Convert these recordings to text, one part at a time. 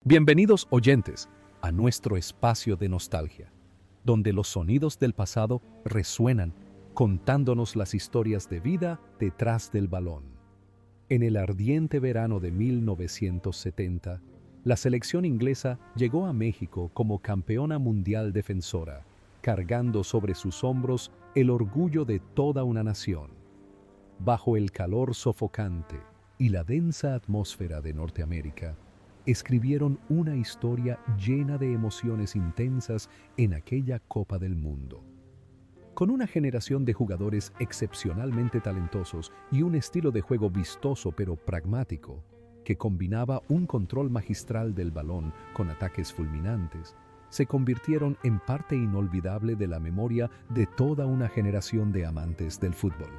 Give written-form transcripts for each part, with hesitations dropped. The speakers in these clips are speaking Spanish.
Bienvenidos oyentes a nuestro espacio de nostalgia, donde los sonidos del pasado resuenan contándonos las historias de vida detrás del balón. En el ardiente verano de 1970, la selección inglesa llegó a México como campeona mundial defensora, cargando sobre sus hombros el orgullo de toda una nación. Bajo el calor sofocante y la densa atmósfera de Norteamérica, escribieron una historia llena de emociones intensas en aquella Copa del Mundo. Con una generación de jugadores excepcionalmente talentosos y un estilo de juego vistoso pero pragmático, que combinaba un control magistral del balón con ataques fulminantes, se convirtieron en parte inolvidable de la memoria de toda una generación de amantes del fútbol.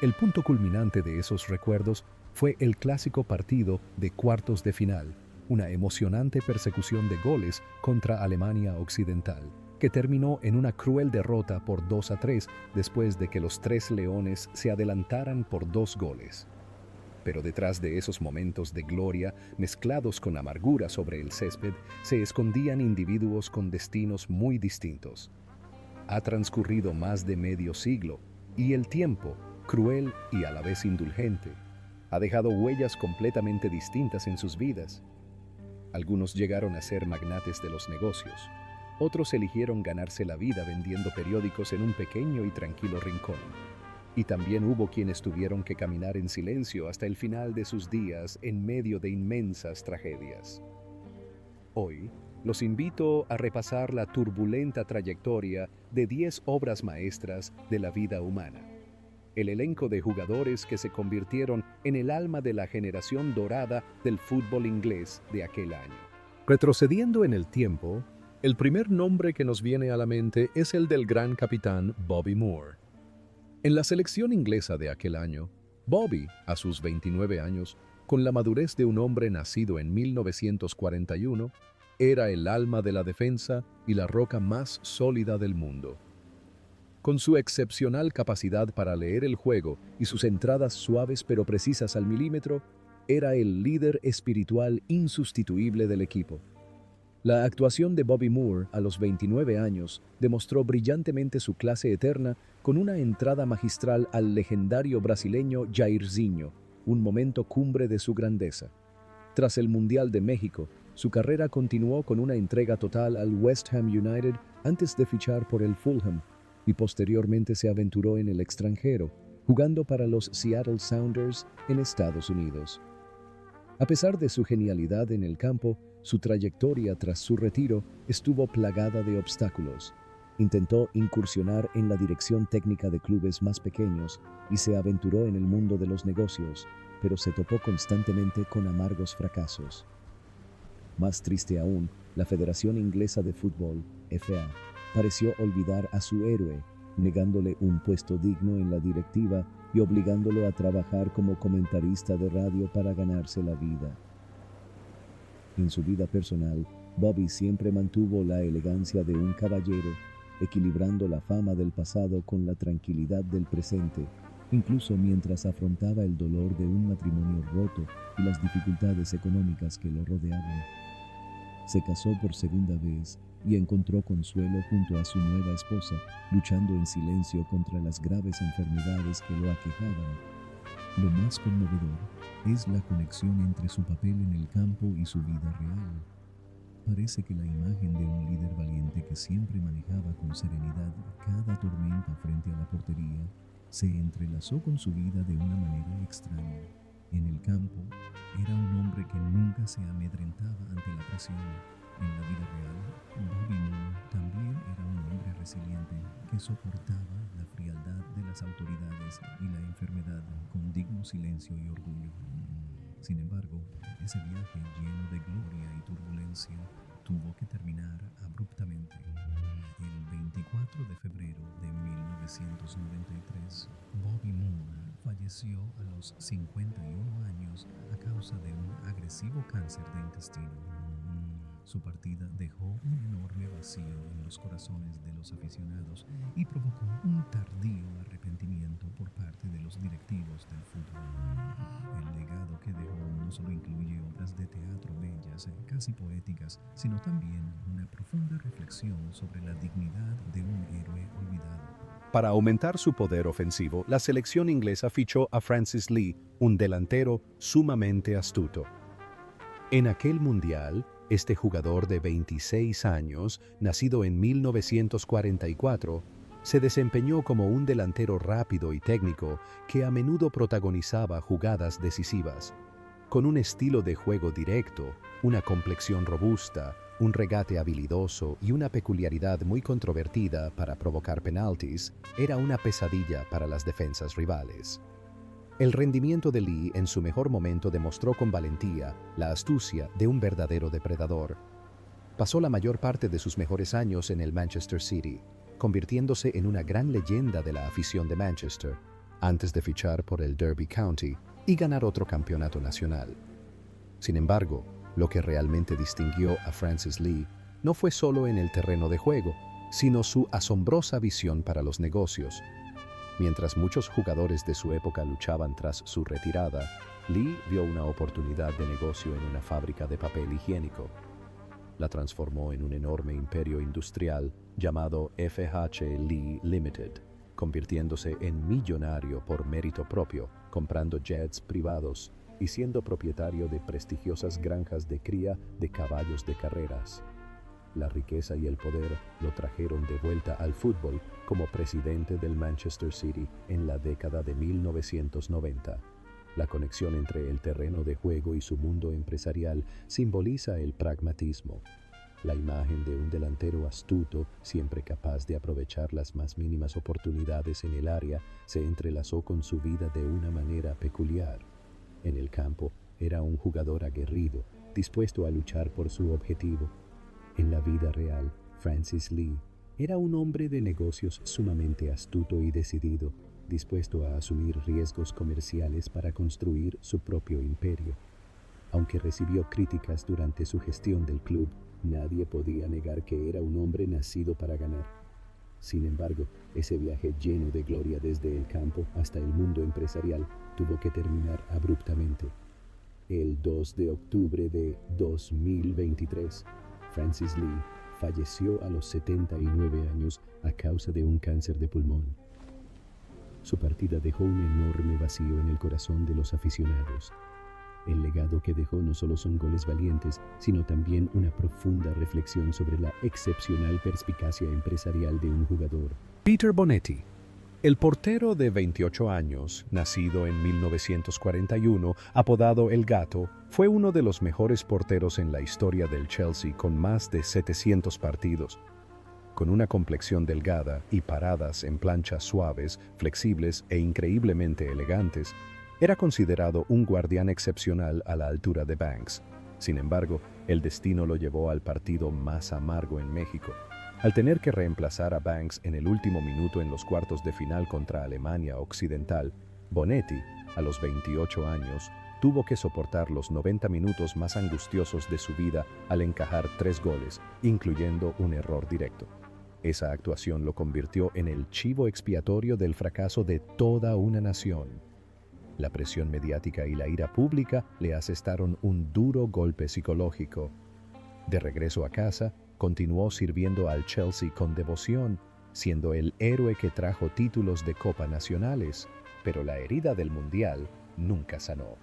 El punto culminante de esos recuerdos fue el clásico partido de cuartos de final, una emocionante persecución de goles contra Alemania Occidental, que terminó en una cruel derrota por 2-3 después de que los Tres Leones se adelantaran por 2 goles. Pero detrás de esos momentos de gloria, mezclados con amargura sobre el césped, se escondían individuos con destinos muy distintos. Ha transcurrido más de medio siglo, y el tiempo, cruel y a la vez indulgente, ha dejado huellas completamente distintas en sus vidas. Algunos llegaron a ser magnates de los negocios, otros eligieron ganarse la vida vendiendo periódicos en un pequeño y tranquilo rincón. Y también hubo quienes tuvieron que caminar en silencio hasta el final de sus días en medio de inmensas tragedias. Hoy, los invito a repasar la turbulenta trayectoria de 10 obras maestras de la vida humana. El elenco de jugadores que se convirtieron en el alma de la generación dorada del fútbol inglés de aquel año. Retrocediendo en el tiempo, el primer nombre que nos viene a la mente es el del gran capitán Bobby Moore. En la selección inglesa de aquel año, Bobby, a sus 29 años, con la madurez de un hombre nacido en 1941, era el alma de la defensa y la roca más sólida del mundo. Con su excepcional capacidad para leer el juego y sus entradas suaves pero precisas al milímetro, era el líder espiritual insustituible del equipo. La actuación de Bobby Moore a los 29 años demostró brillantemente su clase eterna con una entrada magistral al legendario brasileño Jairzinho, un momento cumbre de su grandeza. Tras el Mundial de México, su carrera continuó con una entrega total al West Ham United antes de fichar por el Fulham, y posteriormente se aventuró en el extranjero, jugando para los Seattle Sounders en Estados Unidos. A pesar de su genialidad en el campo, su trayectoria tras su retiro estuvo plagada de obstáculos. Intentó incursionar en la dirección técnica de clubes más pequeños y se aventuró en el mundo de los negocios, pero se topó constantemente con amargos fracasos. Más triste aún, la Federación Inglesa de Fútbol, FA, pareció olvidar a su héroe, negándole un puesto digno en la directiva y obligándolo a trabajar como comentarista de radio para ganarse la vida. En su vida personal, Bobby siempre mantuvo la elegancia de un caballero, equilibrando la fama del pasado con la tranquilidad del presente, incluso mientras afrontaba el dolor de un matrimonio roto y las dificultades económicas que lo rodeaban. Se casó por segunda vez y encontró consuelo junto a su nueva esposa, luchando en silencio contra las graves enfermedades que lo aquejaban. Lo más conmovedor es la conexión entre su papel en el campo y su vida real. Parece que la imagen de un líder valiente que siempre manejaba con serenidad cada tormenta frente a la portería se entrelazó con su vida de una manera extraña. En el campo, era un hombre que nunca se amedrentaba ante la presión. En la vida real, Bobby Moore también era un hombre resiliente que soportaba la frialdad de las autoridades y la enfermedad con digno silencio y orgullo. Sin embargo, ese viaje lleno de gloria y turbulencia tuvo que terminar abruptamente. El 24 de febrero de 1993, Bobby Moore falleció a los 51 años a causa de un agresivo cáncer de intestino. Su partida dejó un enorme vacío en los corazones de los aficionados y provocó un tardío arrepentimiento por parte parte de los directivos del fútbol. El legado que dejó no solo incluye obras de teatro bellas, casi poéticas, sino también una profunda reflexión sobre la dignidad de un héroe olvidado. Para aumentar su poder ofensivo, la selección inglesa fichó a Francis Lee, un delantero sumamente astuto. En aquel mundial, este jugador de 26 años, nacido en 1944, se desempeñó como un delantero rápido y técnico que a menudo protagonizaba jugadas decisivas. Con un estilo de juego directo, una complexión robusta, un regate habilidoso y una peculiaridad muy controvertida para provocar penaltis, era una pesadilla para las defensas rivales. El rendimiento de Lee en su mejor momento demostró con valentía la astucia de un verdadero depredador. Pasó la mayor parte de sus mejores años en el Manchester City, convirtiéndose en una gran leyenda de la afición de Manchester, antes de fichar por el Derby County y ganar otro campeonato nacional. Sin embargo, lo que realmente distinguió a Francis Lee no fue solo en el terreno de juego, sino su asombrosa visión para los negocios. Mientras muchos jugadores de su época luchaban tras su retirada, Lee vio una oportunidad de negocio en una fábrica de papel higiénico. La transformó en un enorme imperio industrial llamado FH Lee Limited, convirtiéndose en millonario por mérito propio, comprando jets privados y siendo propietario de prestigiosas granjas de cría de caballos de carreras. La riqueza y el poder lo trajeron de vuelta al fútbol como presidente del Manchester City en la década de 1990. La conexión entre el terreno de juego y su mundo empresarial simboliza el pragmatismo. La imagen de un delantero astuto, siempre capaz de aprovechar las más mínimas oportunidades en el área, se entrelazó con su vida de una manera peculiar. En el campo, era un jugador aguerrido, dispuesto a luchar por su objetivo. En la vida real, Francis Lee era un hombre de negocios sumamente astuto y decidido, dispuesto a asumir riesgos comerciales para construir su propio imperio. Aunque recibió críticas durante su gestión del club, nadie podía negar que era un hombre nacido para ganar. Sin embargo, ese viaje lleno de gloria desde el campo hasta el mundo empresarial tuvo que terminar abruptamente. El 2 de octubre de 2023, Francis Lee falleció a los 79 años a causa de un cáncer de pulmón. Su partida dejó un enorme vacío en el corazón de los aficionados. El legado que dejó no solo son goles valientes, sino también una profunda reflexión sobre la excepcional perspicacia empresarial de un jugador. Peter Bonetti, el portero de 28 años, nacido en 1941, apodado El Gato, fue uno de los mejores porteros en la historia del Chelsea con más de 700 partidos. Con una complexión delgada y paradas en planchas suaves, flexibles e increíblemente elegantes, era considerado un guardián excepcional a la altura de Banks. Sin embargo, el destino lo llevó al partido más amargo en México. Al tener que reemplazar a Banks en el último minuto en los cuartos de final contra Alemania Occidental, Bonetti, a los 28 años, tuvo que soportar los 90 minutos más angustiosos de su vida al encajar 3 goles, incluyendo un error directo. Esa actuación lo convirtió en el chivo expiatorio del fracaso de toda una nación. La presión mediática y la ira pública le asestaron un duro golpe psicológico. De regreso a casa, continuó sirviendo al Chelsea con devoción, siendo el héroe que trajo títulos de Copa nacionales, pero la herida del Mundial nunca sanó.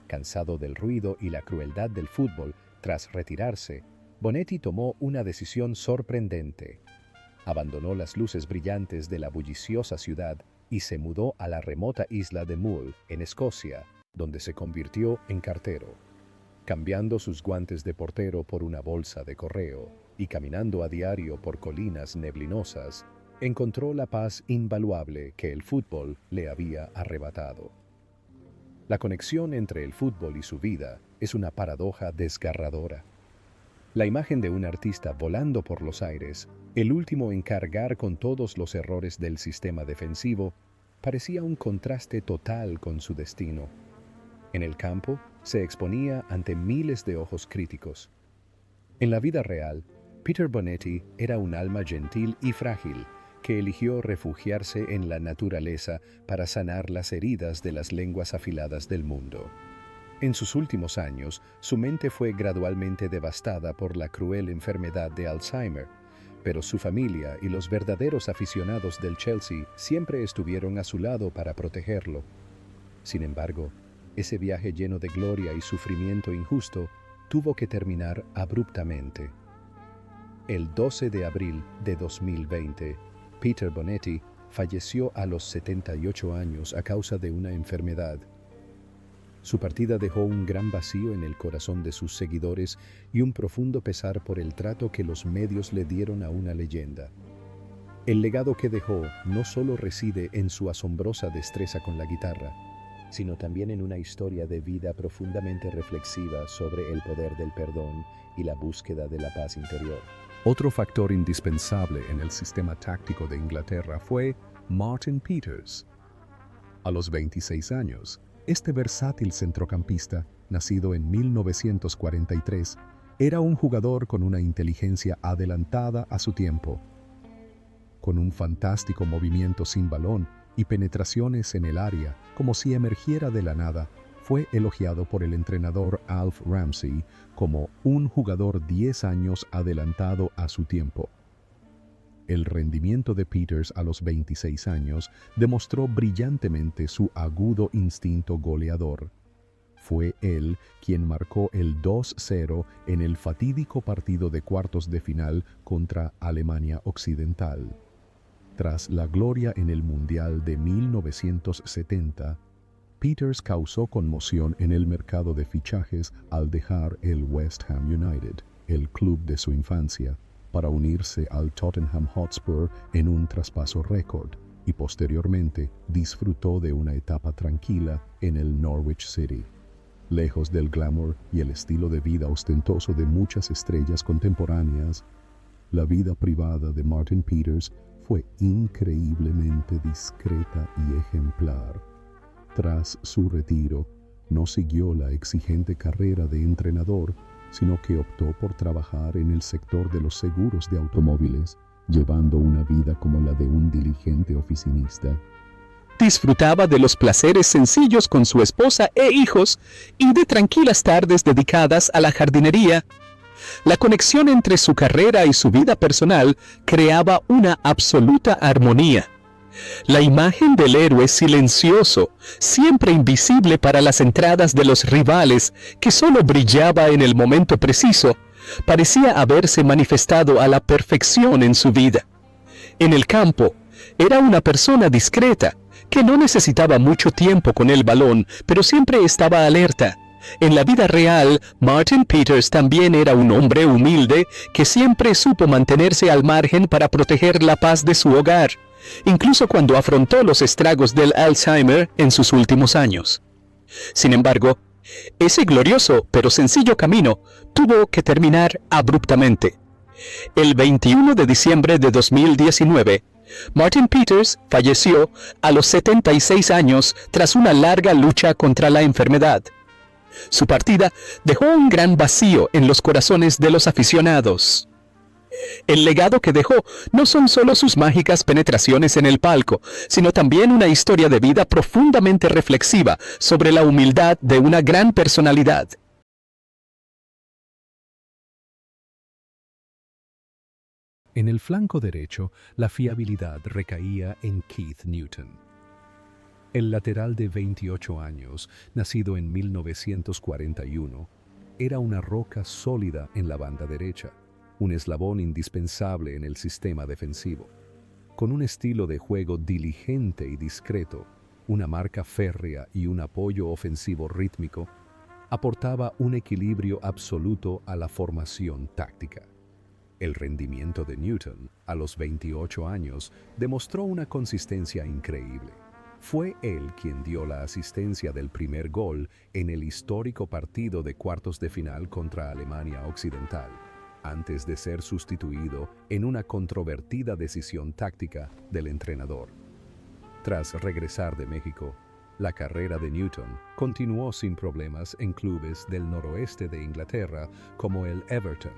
Cansado del ruido y la crueldad del fútbol, tras retirarse, Bonetti tomó una decisión sorprendente. Abandonó las luces brillantes de la bulliciosa ciudad y se mudó a la remota isla de Mull, en Escocia, donde se convirtió en cartero. Cambiando sus guantes de portero por una bolsa de correo y caminando a diario por colinas neblinosas, encontró la paz invaluable que el fútbol le había arrebatado. La conexión entre el fútbol y su vida es una paradoja desgarradora. La imagen de un artista volando por los aires, el último en cargar con todos los errores del sistema defensivo, parecía un contraste total con su destino. En el campo, se exponía ante miles de ojos críticos. En la vida real, Peter Bonetti era un alma gentil y frágil, que eligió refugiarse en la naturaleza para sanar las heridas de las lenguas afiladas del mundo. En sus últimos años, su mente fue gradualmente devastada por la cruel enfermedad de Alzheimer, pero su familia y los verdaderos aficionados del Chelsea siempre estuvieron a su lado para protegerlo. Sin embargo, ese viaje lleno de gloria y sufrimiento injusto tuvo que terminar abruptamente. El 12 de abril de 2020, Peter Bonetti falleció a los 78 años a causa de una enfermedad. Su partida dejó un gran vacío en el corazón de sus seguidores y un profundo pesar por el trato que los medios le dieron a una leyenda. El legado que dejó no solo reside en su asombrosa destreza con la guitarra, sino también en una historia de vida profundamente reflexiva sobre el poder del perdón y la búsqueda de la paz interior. Otro factor indispensable en el sistema táctico de Inglaterra fue Martin Peters. A los 26 años, este versátil centrocampista, nacido en 1943, era un jugador con una inteligencia adelantada a su tiempo. Con un fantástico movimiento sin balón y penetraciones en el área, como si emergiera de la nada, fue elogiado por el entrenador Alf Ramsey como un jugador 10 años adelantado a su tiempo. El rendimiento de Peters a los 26 años demostró brillantemente su agudo instinto goleador. Fue él quien marcó el 2-0 en el fatídico partido de cuartos de final contra Alemania Occidental. Tras la gloria en el Mundial de 1970, Peters causó conmoción en el mercado de fichajes al dejar el West Ham United, el club de su infancia, para unirse al Tottenham Hotspur en un traspaso récord, y posteriormente disfrutó de una etapa tranquila en el Norwich City. Lejos del glamour y el estilo de vida ostentoso de muchas estrellas contemporáneas, la vida privada de Martin Peters fue increíblemente discreta y ejemplar. Tras su retiro, no siguió la exigente carrera de entrenador, sino que optó por trabajar en el sector de los seguros de automóviles, llevando una vida como la de un diligente oficinista. Disfrutaba de los placeres sencillos con su esposa e hijos y de tranquilas tardes dedicadas a la jardinería. La conexión entre su carrera y su vida personal creaba una absoluta armonía. La imagen del héroe silencioso, siempre invisible para las entradas de los rivales, que solo brillaba en el momento preciso, parecía haberse manifestado a la perfección en su vida. En el campo, era una persona discreta, que no necesitaba mucho tiempo con el balón, pero siempre estaba alerta. En la vida real, Martin Peters también era un hombre humilde que siempre supo mantenerse al margen para proteger la paz de su hogar, incluso cuando afrontó los estragos del Alzheimer en sus últimos años. Sin embargo, ese glorioso pero sencillo camino tuvo que terminar abruptamente. El 21 de diciembre de 2019, Martin Peters falleció a los 76 años tras una larga lucha contra la enfermedad. Su partida dejó un gran vacío en los corazones de los aficionados. El legado que dejó no son solo sus mágicas penetraciones en el palco, sino también una historia de vida profundamente reflexiva sobre la humildad de una gran personalidad. En el flanco derecho, la fiabilidad recaía en Keith Newton. El lateral de 28 años, nacido en 1941, era una roca sólida en la banda derecha, un eslabón indispensable en el sistema defensivo. Con un estilo de juego diligente y discreto, una marca férrea y un apoyo ofensivo rítmico, aportaba un equilibrio absoluto a la formación táctica. El rendimiento de Newton, a los 28 años, demostró una consistencia increíble. Fue él quien dio la asistencia del primer gol en el histórico partido de cuartos de final contra Alemania Occidental, antes de ser sustituido en una controvertida decisión táctica del entrenador. Tras regresar de México, la carrera de Newton continuó sin problemas en clubes del noroeste de Inglaterra como el Everton,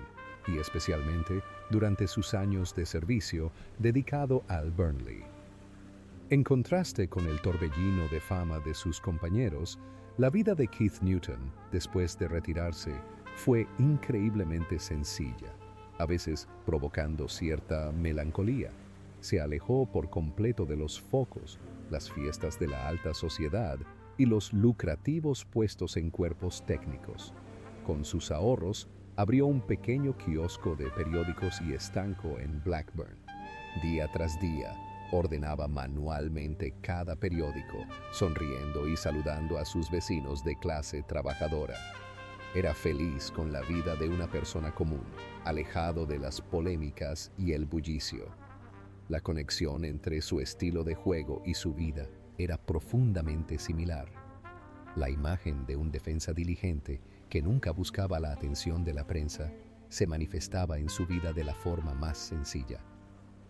y especialmente durante sus años de servicio dedicado al Burnley. En contraste con el torbellino de fama de sus compañeros, la vida de Keith Newton, después de retirarse, fue increíblemente sencilla, a veces provocando cierta melancolía. Se alejó por completo de los focos, las fiestas de la alta sociedad y los lucrativos puestos en cuerpos técnicos. Con sus ahorros, abrió un pequeño kiosco de periódicos y estanco en Blackburn. Día tras día, ordenaba manualmente cada periódico, sonriendo y saludando a sus vecinos de clase trabajadora. Era feliz con la vida de una persona común, alejado de las polémicas y el bullicio. La conexión entre su estilo de juego y su vida era profundamente similar. La imagen de un defensa diligente que nunca buscaba la atención de la prensa se manifestaba en su vida de la forma más sencilla.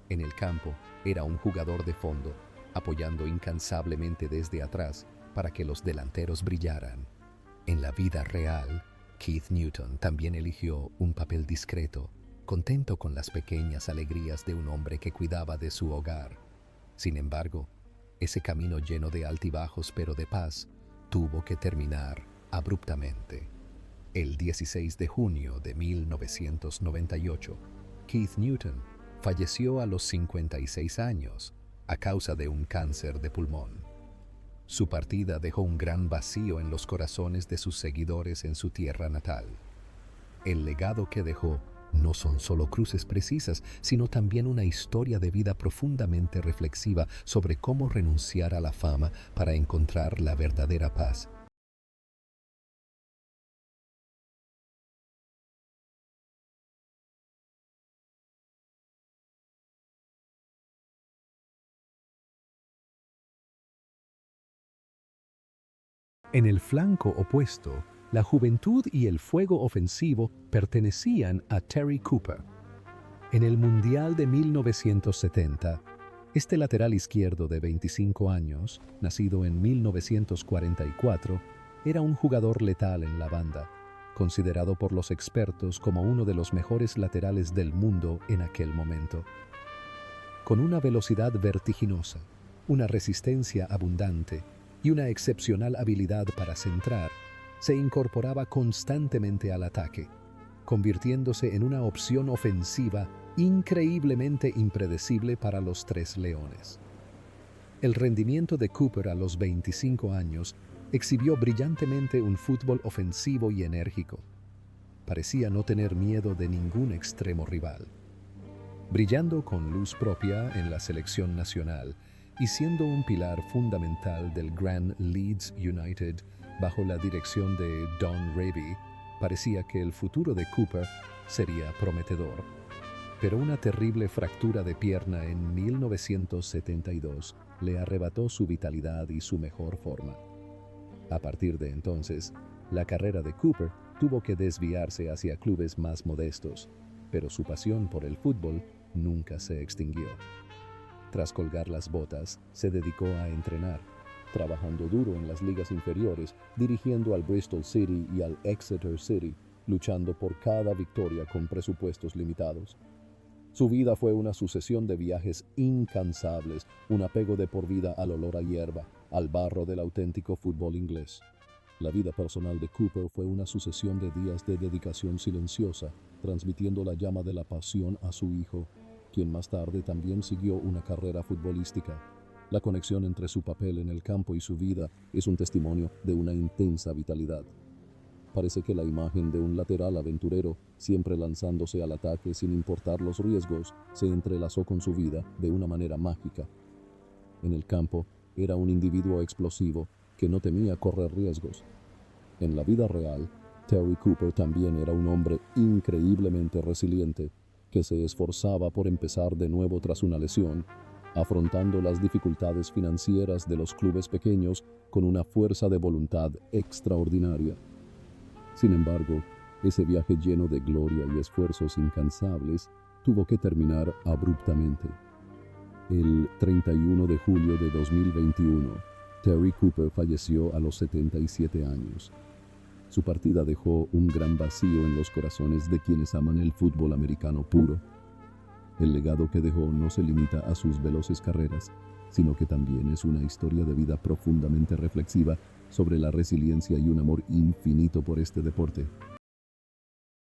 En el campo era un jugador de fondo, apoyando incansablemente desde atrás para que los delanteros brillaran. En la vida real, Keith Newton también eligió un papel discreto, contento con las pequeñas alegrías de un hombre que cuidaba de su hogar. Sin embargo, ese camino lleno de altibajos pero de paz tuvo que terminar abruptamente. El 16 de junio de 1998, Keith Newton falleció a los 56 años a causa de un cáncer de pulmón. Su partida dejó un gran vacío en los corazones de sus seguidores en su tierra natal. El legado que dejó no son solo cruces precisas, sino también una historia de vida profundamente reflexiva sobre cómo renunciar a la fama para encontrar la verdadera paz. En el flanco opuesto, la juventud y el fuego ofensivo pertenecían a Terry Cooper. En el Mundial de 1970, este lateral izquierdo de 25 años, nacido en 1944, era un jugador letal en la banda, considerado por los expertos como uno de los mejores laterales del mundo en aquel momento. Con una velocidad vertiginosa, una resistencia abundante y una excepcional habilidad para centrar, se incorporaba constantemente al ataque, convirtiéndose en una opción ofensiva increíblemente impredecible para los Tres Leones. El rendimiento de Cooper a los 25 años exhibió brillantemente un fútbol ofensivo y enérgico. Parecía no tener miedo de ningún extremo rival. Brillando con luz propia en la selección nacional y siendo un pilar fundamental del Grand Leeds United bajo la dirección de Don Revie, parecía que el futuro de Cooper sería prometedor. Pero una terrible fractura de pierna en 1972 le arrebató su vitalidad y su mejor forma. A partir de entonces, la carrera de Cooper tuvo que desviarse hacia clubes más modestos, pero su pasión por el fútbol nunca se extinguió. Tras colgar las botas, se dedicó a entrenar, trabajando duro en las ligas inferiores, dirigiendo al Bristol City y al Exeter City, luchando por cada victoria con presupuestos limitados. Su vida fue una sucesión de viajes incansables, un apego de por vida al olor a hierba, al barro del auténtico fútbol inglés. La vida personal de Cooper fue una sucesión de días de dedicación silenciosa, transmitiendo la llama de la pasión a su hijo, quien más tarde también siguió una carrera futbolística. La conexión entre su papel en el campo y su vida es un testimonio de una intensa vitalidad. Parece que la imagen de un lateral aventurero, siempre lanzándose al ataque sin importar los riesgos, se entrelazó con su vida de una manera mágica. En el campo, era un individuo explosivo que no temía correr riesgos. En la vida real, Terry Cooper también era un hombre increíblemente resiliente, que se esforzaba por empezar de nuevo tras una lesión, afrontando las dificultades financieras de los clubes pequeños con una fuerza de voluntad extraordinaria. Sin embargo, ese viaje lleno de gloria y esfuerzos incansables tuvo que terminar abruptamente. El 31 de julio de 2021, Terry Cooper falleció a los 77 años. Su partida dejó un gran vacío en los corazones de quienes aman el fútbol americano puro. El legado que dejó no se limita a sus veloces carreras, sino que también es una historia de vida profundamente reflexiva sobre la resiliencia y un amor infinito por este deporte.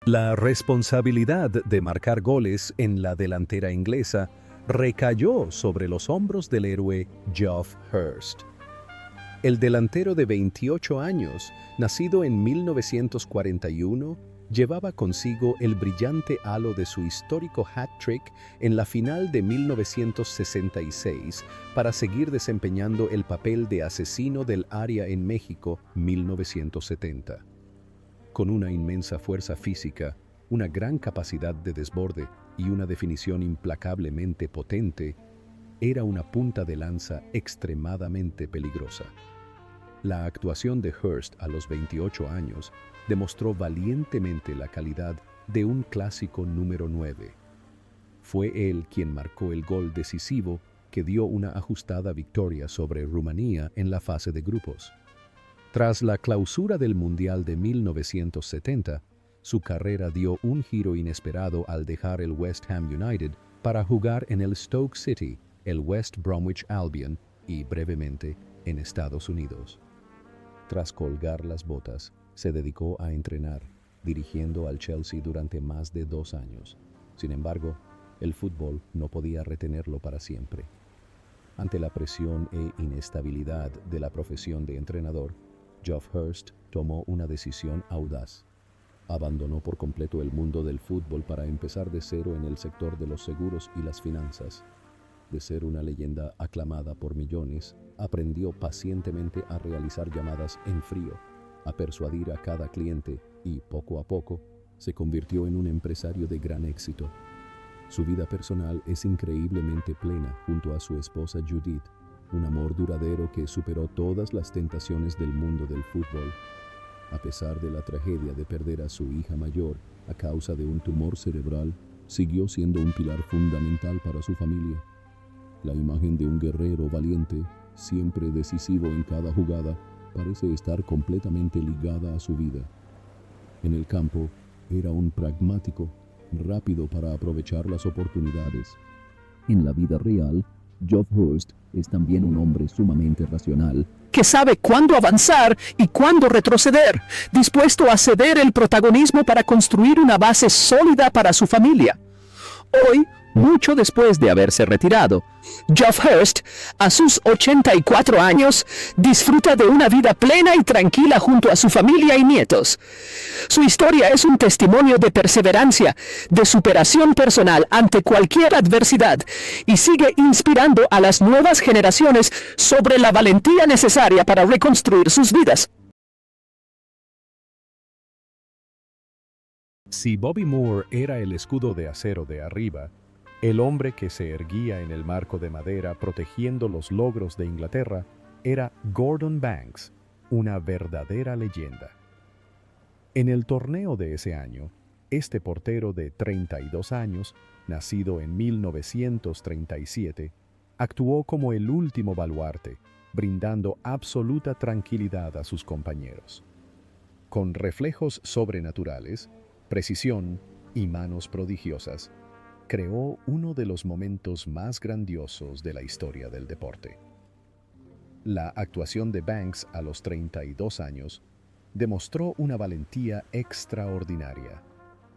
La responsabilidad de marcar goles en la delantera inglesa recayó sobre los hombros del héroe Geoff Hurst. El delantero de 28 años, nacido en 1941, llevaba consigo el brillante halo de su histórico hat-trick en la final de 1966 para seguir desempeñando el papel de asesino del área en México 1970. Con una inmensa fuerza física, una gran capacidad de desborde y una definición implacablemente potente, era una punta de lanza extremadamente peligrosa. La actuación de Hurst a los 28 años demostró valientemente la calidad de un clásico número 9. Fue él quien marcó el gol decisivo que dio una ajustada victoria sobre Rumanía en la fase de grupos. Tras la clausura del Mundial de 1970, su carrera dio un giro inesperado al dejar el West Ham United para jugar en el Stoke City, el West Bromwich Albion y, brevemente, en Estados Unidos. Tras colgar las botas, se dedicó a entrenar, dirigiendo al Chelsea durante más de 2 años. Sin embargo, el fútbol no podía retenerlo para siempre. Ante la presión e inestabilidad de la profesión de entrenador, Geoff Hurst tomó una decisión audaz. Abandonó por completo el mundo del fútbol para empezar de cero en el sector de los seguros y las finanzas. De ser una leyenda aclamada por millones, aprendió pacientemente a realizar llamadas en frío, a persuadir a cada cliente y, poco a poco, se convirtió en un empresario de gran éxito. Su vida personal es increíblemente plena junto a su esposa Judith, un amor duradero que superó todas las tentaciones del mundo del fútbol. A pesar de la tragedia de perder a su hija mayor a causa de un tumor cerebral, siguió siendo un pilar fundamental para su familia. La imagen de un guerrero valiente, siempre decisivo en cada jugada, parece estar completamente ligada a su vida. En el campo, era un pragmático, rápido para aprovechar las oportunidades. En la vida real, Geoff Hurst es también un hombre sumamente racional, que sabe cuándo avanzar y cuándo retroceder, dispuesto a ceder el protagonismo para construir una base sólida para su familia. Hoy, mucho después de haberse retirado, Geoff Hurst, a sus 84 años, disfruta de una vida plena y tranquila junto a su familia y nietos. Su historia es un testimonio de perseverancia, de superación personal ante cualquier adversidad y sigue inspirando a las nuevas generaciones sobre la valentía necesaria para reconstruir sus vidas. Si Bobby Moore era el escudo de acero de arriba, el hombre que se erguía en el marco de madera protegiendo los logros de Inglaterra era Gordon Banks, una verdadera leyenda. En el torneo de ese año, este portero de 32 años, nacido en 1937, actuó como el último baluarte, brindando absoluta tranquilidad a sus compañeros. Con reflejos sobrenaturales, precisión y manos prodigiosas, creó uno de los momentos más grandiosos de la historia del deporte. La actuación de Banks a los 32 años demostró una valentía extraordinaria,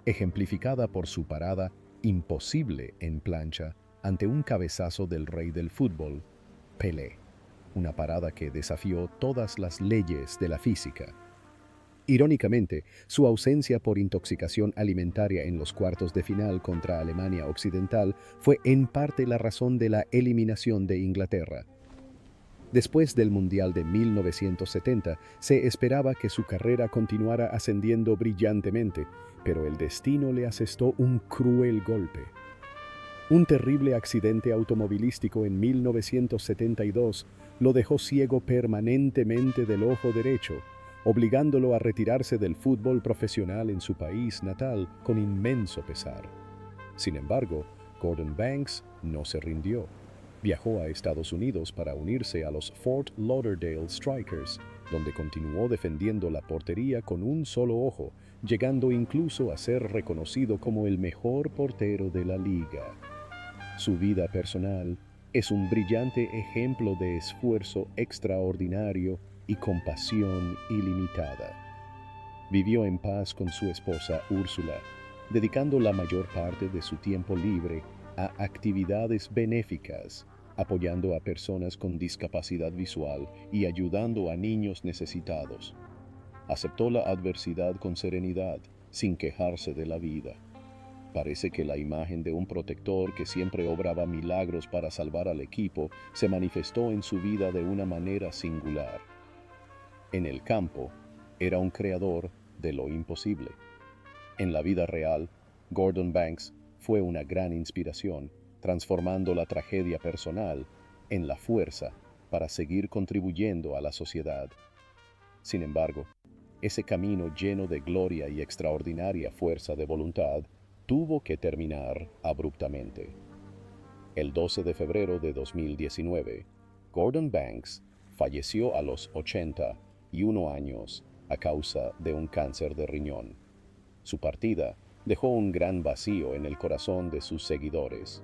ejemplificada por su parada imposible en plancha ante un cabezazo del rey del fútbol, Pelé, una parada que desafió todas las leyes de la física. Irónicamente, su ausencia por intoxicación alimentaria en los cuartos de final contra Alemania Occidental fue en parte la razón de la eliminación de Inglaterra. Después del Mundial de 1970, se esperaba que su carrera continuara ascendiendo brillantemente, pero el destino le asestó un cruel golpe. Un terrible accidente automovilístico en 1972 lo dejó ciego permanentemente del ojo derecho, obligándolo a retirarse del fútbol profesional en su país natal con inmenso pesar. Sin embargo, Gordon Banks no se rindió. Viajó a Estados Unidos para unirse a los Fort Lauderdale Strikers donde continuó defendiendo la portería con un solo ojo, llegando incluso a ser reconocido como el mejor portero de la liga. Su vida personal es un brillante ejemplo de esfuerzo extraordinario y compasión ilimitada. Vivió en paz con su esposa Úrsula, dedicando la mayor parte de su tiempo libre a actividades benéficas, apoyando a personas con discapacidad visual y ayudando a niños necesitados. Aceptó la adversidad con serenidad, sin quejarse de la vida. Parece que la imagen de un protector que siempre obraba milagros para salvar al equipo se manifestó en su vida de una manera singular. En el campo, era un creador de lo imposible. En la vida real, Gordon Banks fue una gran inspiración, transformando la tragedia personal en la fuerza para seguir contribuyendo a la sociedad. Sin embargo, ese camino lleno de gloria y extraordinaria fuerza de voluntad tuvo que terminar abruptamente. El 12 de febrero de 2019, Gordon Banks falleció a los 81 años a causa de un cáncer de riñón. Su partida dejó un gran vacío en el corazón de sus seguidores.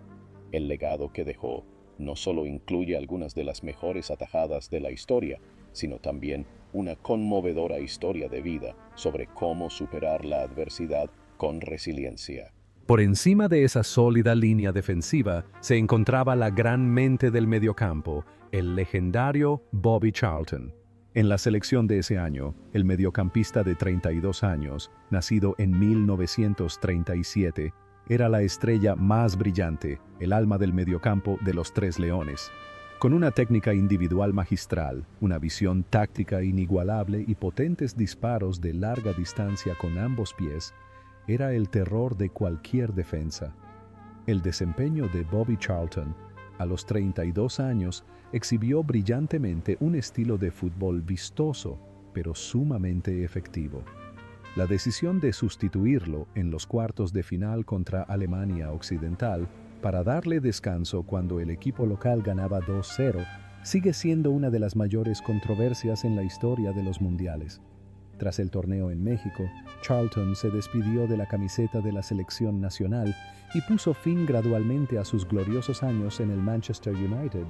El legado que dejó no solo incluye algunas de las mejores atajadas de la historia, sino también una conmovedora historia de vida sobre cómo superar la adversidad con resiliencia. Por encima de esa sólida línea defensiva se encontraba la gran mente del mediocampo, el legendario Bobby Charlton. En la selección de ese año, el mediocampista de 32 años, nacido en 1937, era la estrella más brillante, el alma del mediocampo de los Tres Leones. Con una técnica individual magistral, una visión táctica inigualable y potentes disparos de larga distancia con ambos pies, era el terror de cualquier defensa. El desempeño de Bobby Charlton, a los 32 años, exhibió brillantemente un estilo de fútbol vistoso, pero sumamente efectivo. La decisión de sustituirlo en los cuartos de final contra Alemania Occidental para darle descanso cuando el equipo local ganaba 2-0 sigue siendo una de las mayores controversias en la historia de los mundiales. Tras el torneo en México, Charlton se despidió de la camiseta de la selección nacional y puso fin gradualmente a sus gloriosos años en el Manchester United.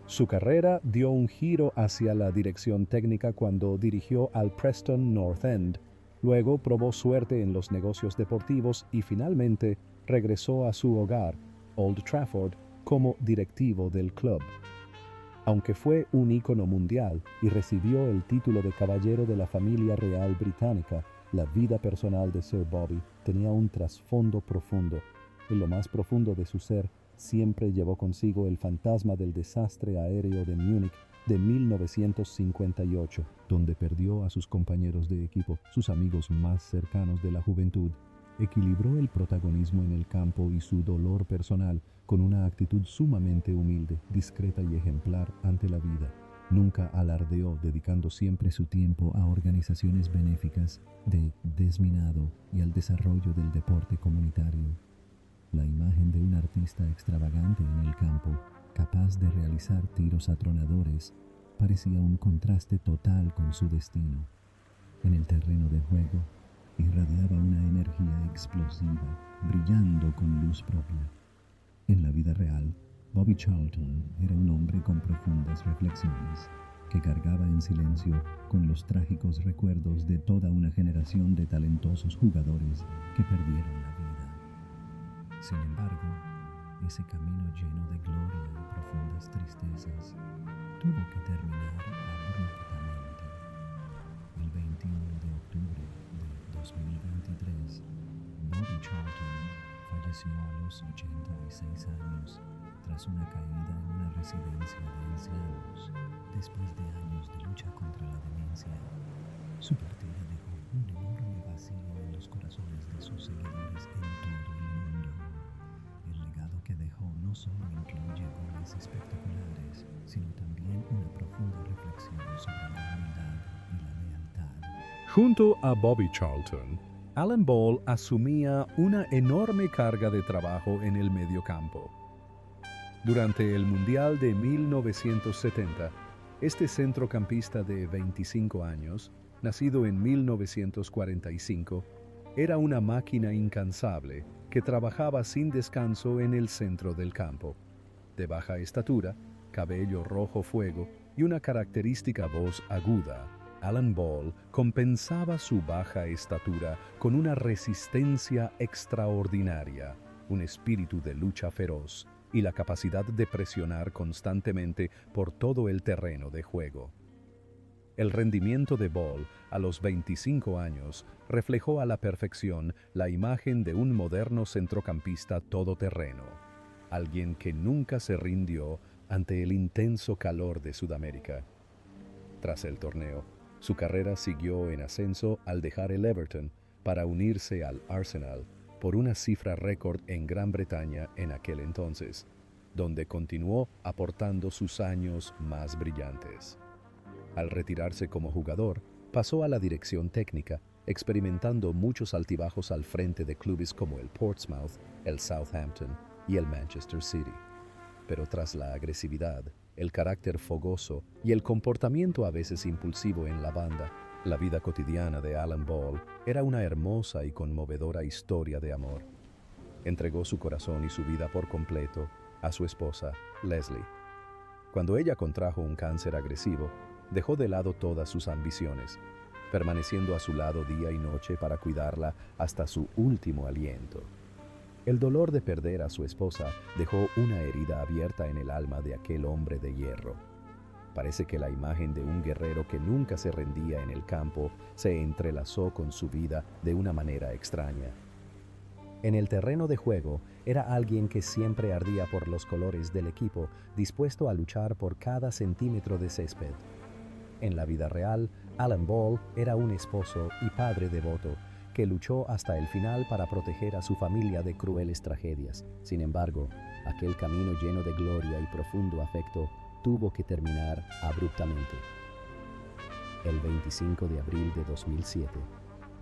Su carrera dio un giro hacia la dirección técnica cuando dirigió al Preston North End. Luego probó suerte en los negocios deportivos y finalmente regresó a su hogar, Old Trafford, como directivo del club. Aunque fue un ícono mundial y recibió el título de caballero de la familia real británica, la vida personal de Sir Bobby tenía un trasfondo profundo. En lo más profundo de su ser, siempre llevó consigo el fantasma del desastre aéreo de Múnich de 1958, donde perdió a sus compañeros de equipo, sus amigos más cercanos de la juventud. Equilibró el protagonismo en el campo y su dolor personal con una actitud sumamente humilde, discreta y ejemplar ante la vida. Nunca alardeó, dedicando siempre su tiempo a organizaciones benéficas de desminado y al desarrollo del deporte comunitario. La imagen de un artista extravagante en el campo, capaz de realizar tiros atronadores, parecía un contraste total con su destino. En el terreno de juego, irradiaba una energía explosiva, brillando con luz propia. En la vida real, Bobby Charlton era un hombre con profundas reflexiones, que cargaba en silencio con los trágicos recuerdos de toda una generación de talentosos jugadores que perdieron la vida. Sin embargo, ese camino lleno de gloria y profundas tristezas tuvo que terminar abruptamente. El 21 de octubre de 2023, Bobby Charlton falleció a los 86 años tras una caída en una residencia de ancianos después de años de lucha contra la demencia. Su partida dejó un enorme vacío en los corazones de sus seguidores en todo el mundo. El legado que dejó no solo incluye goles espectaculares, sino también una profunda reflexión sobre la humildad y la lealtad. Junto a Bobby Charlton, Alan Ball asumía una enorme carga de trabajo en el mediocampo. Durante el Mundial de 1970, Este centrocampista de 25 años, nacido en 1945, era una máquina incansable que trabajaba sin descanso en el centro del campo. De baja estatura, cabello rojo fuego y una característica voz aguda, Alan Ball compensaba su baja estatura con una resistencia extraordinaria, un espíritu de lucha feroz y la capacidad de presionar constantemente por todo el terreno de juego. El rendimiento de Ball a los 25 años reflejó a la perfección la imagen de un moderno centrocampista todoterreno, alguien que nunca se rindió ante el intenso calor de Sudamérica. Tras el torneo, su carrera siguió en ascenso al dejar el Everton para unirse al Arsenal por una cifra récord en Gran Bretaña en aquel entonces, donde continuó aportando sus años más brillantes. Al retirarse como jugador, pasó a la dirección técnica, experimentando muchos altibajos al frente de clubes como el Portsmouth, el Southampton y el Manchester City. Pero tras la agresividad, el carácter fogoso y el comportamiento a veces impulsivo en la banda, la vida cotidiana de Alan Ball era una hermosa y conmovedora historia de amor. Entregó su corazón y su vida por completo a su esposa, Leslie. Cuando ella contrajo un cáncer agresivo, dejó de lado todas sus ambiciones, permaneciendo a su lado día y noche para cuidarla hasta su último aliento. El dolor de perder a su esposa dejó una herida abierta en el alma de aquel hombre de hierro. Parece que la imagen de un guerrero que nunca se rendía en el campo se entrelazó con su vida de una manera extraña. En el terreno de juego era alguien que siempre ardía por los colores del equipo, dispuesto a luchar por cada centímetro de césped. En la vida real, Alan Ball era un esposo y padre devoto que luchó hasta el final para proteger a su familia de crueles tragedias. Sin embargo, aquel camino lleno de gloria y profundo afecto tuvo que terminar abruptamente. El 25 de abril de 2007,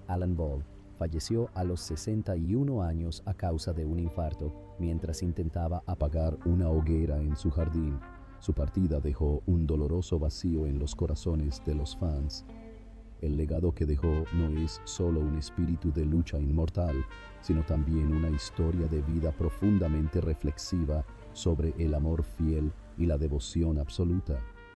Alan Ball falleció a los 61 años a causa de un infarto mientras intentaba apagar una hoguera en su jardín. Su partida dejó un doloroso vacío en los corazones de los fans. El legado que dejó no es solo un espíritu de lucha inmortal, sino también una historia de vida profundamente reflexiva sobre el amor fiel y la devoción absoluta.